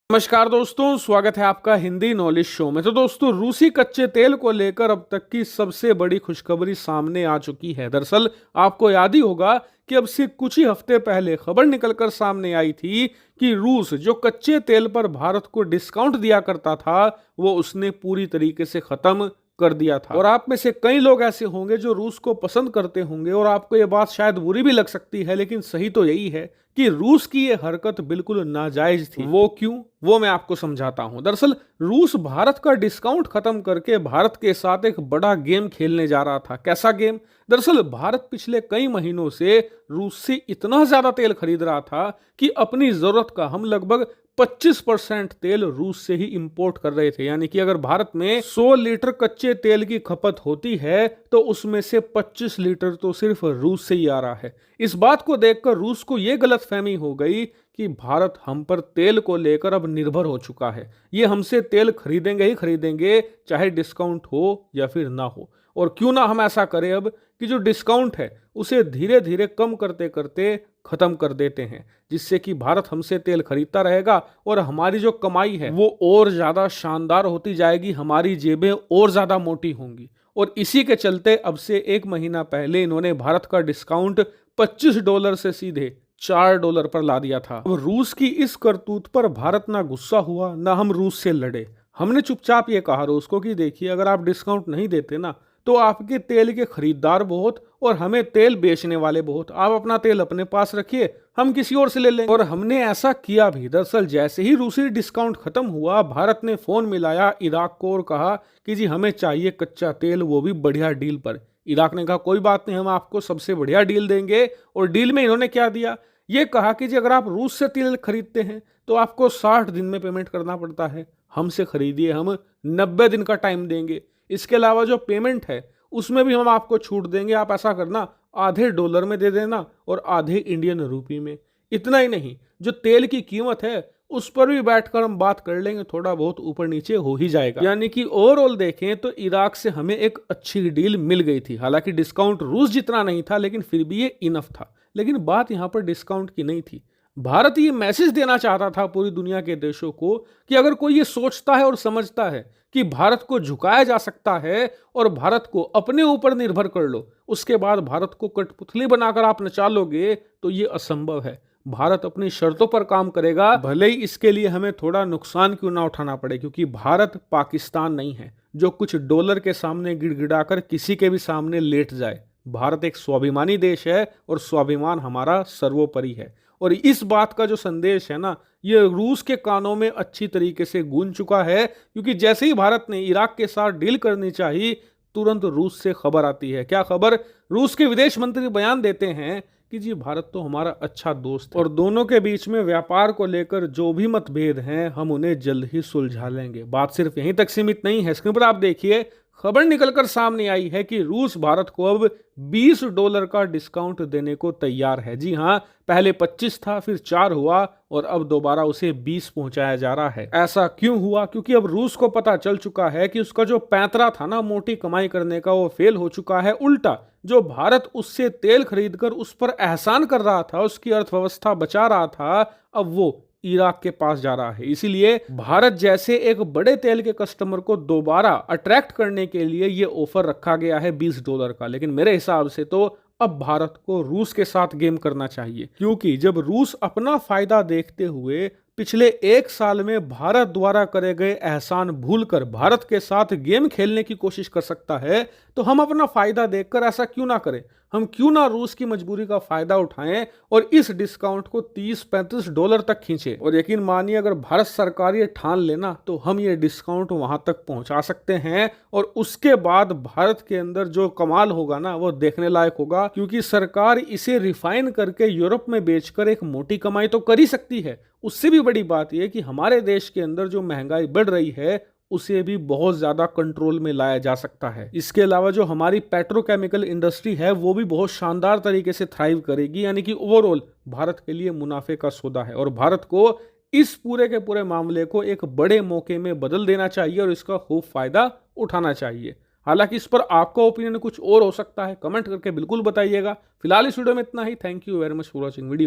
नमस्कार दोस्तों, स्वागत है आपका हिंदी नॉलेज शो में। तो दोस्तों, रूसी कच्चे तेल को लेकर अब तक की सबसे बड़ी खुशखबरी सामने आ चुकी है। दरअसल आपको याद ही होगा कि अब से कुछ ही हफ्ते पहले खबर निकलकर सामने आई थी कि रूस जो कच्चे तेल पर भारत को डिस्काउंट दिया करता था, वो उसने पूरी तरीके से खत्म कर दिया था। और आप में से कई लोग ऐसे होंगे जो रूस को पसंद करते होंगे और आपको ये बात शायद बुरी भी लग सकती है, लेकिन सही तो यही है कि रूस की ये हरकत बिल्कुल नाजायज थी। वो क्यों, वो मैं आपको समझाता हूं। दरअसल रूस भारत का डिस्काउंट खत्म करके भारत के साथ एक बड़ा गेम खेलने जा रहा था। कैसा गेम? दरअसल भारत पिछले कई महीनों से रूस से इतना ज्यादा तेल खरीद रहा था कि अपनी जरूरत का हम लगभग 25% तेल रूस से ही इंपोर्ट कर रहे थे। यानी कि अगर भारत में 100 लीटर कच्चे तेल की खपत होती है तो उसमें से 25 लीटर तो सिर्फ रूस से ही आ रहा है। इस बात को देखकर रूस को यह गलतफहमी हो गई कि भारत हम पर तेल को लेकर अब निर्भर हो चुका है। ये हमसे तेल खरीदेंगे ही खरीदेंगे, चाहे डिस्काउंट हो या फिर ना हो। और क्यों ना हम ऐसा करें अब कि जो डिस्काउंट है उसे धीरे धीरे कम करते करते खत्म कर देते हैं, जिससे कि भारत हमसे तेल खरीदता रहेगा और हमारी जो कमाई है वो और ज्यादा शानदार होती जाएगी, हमारी जेबें और ज्यादा मोटी होंगी। और इसी के चलते अब से एक महीना पहले इन्होंने भारत का डिस्काउंट $25 से सीधे $4 पर ला दिया था। अब रूस की इस करतूत पर भारत ना गुस्सा हुआ ना हम रूस से लड़े। हमने चुपचाप ये कहा रूस को कि देखिए, अगर आप डिस्काउंट नहीं देते ना तो आपके तेल के खरीदार बहुत और हमें तेल बेचने वाले बहुत। आप अपना तेल अपने पास रखिए, हम किसी और से ले लेंगे। और हमने ऐसा किया भी। दरअसल जैसे ही रूसी डिस्काउंट खत्म हुआ, भारत ने फोन मिलाया इराक को और कहा कि जी हमें चाहिए कच्चा तेल, वो भी बढ़िया डील पर। इराक ने कहा कोई बात नहीं, हम आपको सबसे बढ़िया डील देंगे। और डील में इन्होंने क्या दिया, ये कहा कि जी अगर आप रूस से तेल खरीदते हैं तो आपको 60 दिन में पेमेंट करना पड़ता है, हमसे खरीदिए, हम 90 दिन का टाइम देंगे। इसके अलावा जो पेमेंट है उसमें भी हम आपको छूट देंगे। आप ऐसा करना, आधे डॉलर में दे देना और आधे इंडियन रूपी में। इतना ही नहीं, जो तेल की कीमत है उस पर भी बैठकर हम बात कर लेंगे, थोड़ा बहुत ऊपर नीचे हो ही जाएगा। यानी कि ओवरऑल देखें तो इराक से हमें एक अच्छी डील मिल गई थी। हालांकि डिस्काउंट रूस जितना नहीं था, लेकिन फिर भी ये इनफ था। लेकिन बात यहां पर डिस्काउंट की नहीं थी। भारत ये मैसेज देना चाहता था पूरी दुनिया के देशों को कि अगर कोई ये सोचता है और समझता है कि भारत को झुकाया जा सकता है और भारत को अपने ऊपर निर्भर कर लो, उसके बाद भारत को कठपुतली बनाकर आप नचा लोगे, तो ये असंभव है। भारत अपनी शर्तों पर काम करेगा, भले ही इसके लिए हमें थोड़ा नुकसान क्यों ना उठाना पड़े, क्योंकि भारत पाकिस्तान नहीं है जो कुछ डॉलर के सामने गिड़गिड़ाकर किसी के भी सामने लेट जाए। भारत एक स्वाभिमानी देश है और स्वाभिमान हमारा सर्वोपरि है। और इस बात का जो संदेश है ना, ये रूस के कानों में अच्छी तरीके से गूंज चुका है, क्योंकि जैसे ही भारत ने इराक के साथ डील करनी चाहिए, तुरंत रूस से खबर आती है। क्या खबर? रूस के विदेश मंत्री बयान देते हैं कि जी भारत तो हमारा अच्छा दोस्त है और दोनों के बीच में व्यापार को लेकर जो भी मतभेद हैं हम उन्हें जल्द ही सुलझा लेंगे। बात सिर्फ यहीं तक सीमित नहीं है। स्क्रीन पर आप देखिए, खबर निकलकर सामने आई है कि रूस भारत को अब $20 का डिस्काउंट देने को तैयार है। जी हाँ, पहले 25 था, फिर 4 हुआ और अब दोबारा उसे 20 पहुंचाया जा रहा है। ऐसा क्यों हुआ? क्योंकि अब रूस को पता चल चुका है कि उसका जो पैंतरा था ना मोटी कमाई करने का, वो फेल हो चुका है। उल्टा जो भारत उससे तेल खरीदकर उस पर एहसान कर रहा था, उसकी अर्थव्यवस्था बचा रहा था, अब वो इराक के पास जा रहा है। इसीलिए भारत जैसे एक बड़े तेल के कस्टमर को दोबारा अट्रैक्ट करने के लिए ये ऑफर रखा गया है $20 का। लेकिन मेरे हिसाब से तो अब भारत को रूस के साथ गेम करना चाहिए, क्योंकि जब रूस अपना फायदा देखते हुए पिछले 1 साल में भारत द्वारा करे गए एहसान भूलकर भारत के साथ गेम खेलने की कोशिश कर सकता है, तो हम अपना फायदा देखकर ऐसा क्यों ना करें? हम क्यों ना रूस की मजबूरी का फायदा उठाएं और इस डिस्काउंट को $30-35 तक खींचें। और यकीन मानिए, अगर भारत सरकार ये ठान लेना तो हम ये डिस्काउंट वहां तक पहुंचा सकते हैं और उसके बाद भारत के अंदर जो कमाल होगा ना, वो देखने लायक होगा, क्योंकि सरकार इसे रिफाइन करके यूरोप में बेचकर एक मोटी कमाई तो कर ही सकती है। उससे भी बड़ी बात यह कि हमारे देश के अंदर जो महंगाई बढ़ रही है उसे भी बहुत ज्यादा कंट्रोल में लाया जा सकता है। इसके अलावा जो हमारी पेट्रोकेमिकल इंडस्ट्री है वो भी बहुत शानदार तरीके से थ्राइव करेगी। यानी कि ओवरऑल भारत के लिए मुनाफे का सौदा है और भारत को इस पूरे के पूरे मामले को एक बड़े मौके में बदल देना चाहिए और इसका खूब फायदा उठाना चाहिए। हालांकि इस पर आपका ओपिनियन कुछ और हो सकता है, कमेंट करके बिल्कुल बताइएगा। फिलहाल इस वीडियो में इतना ही। Thank you very much for watching video.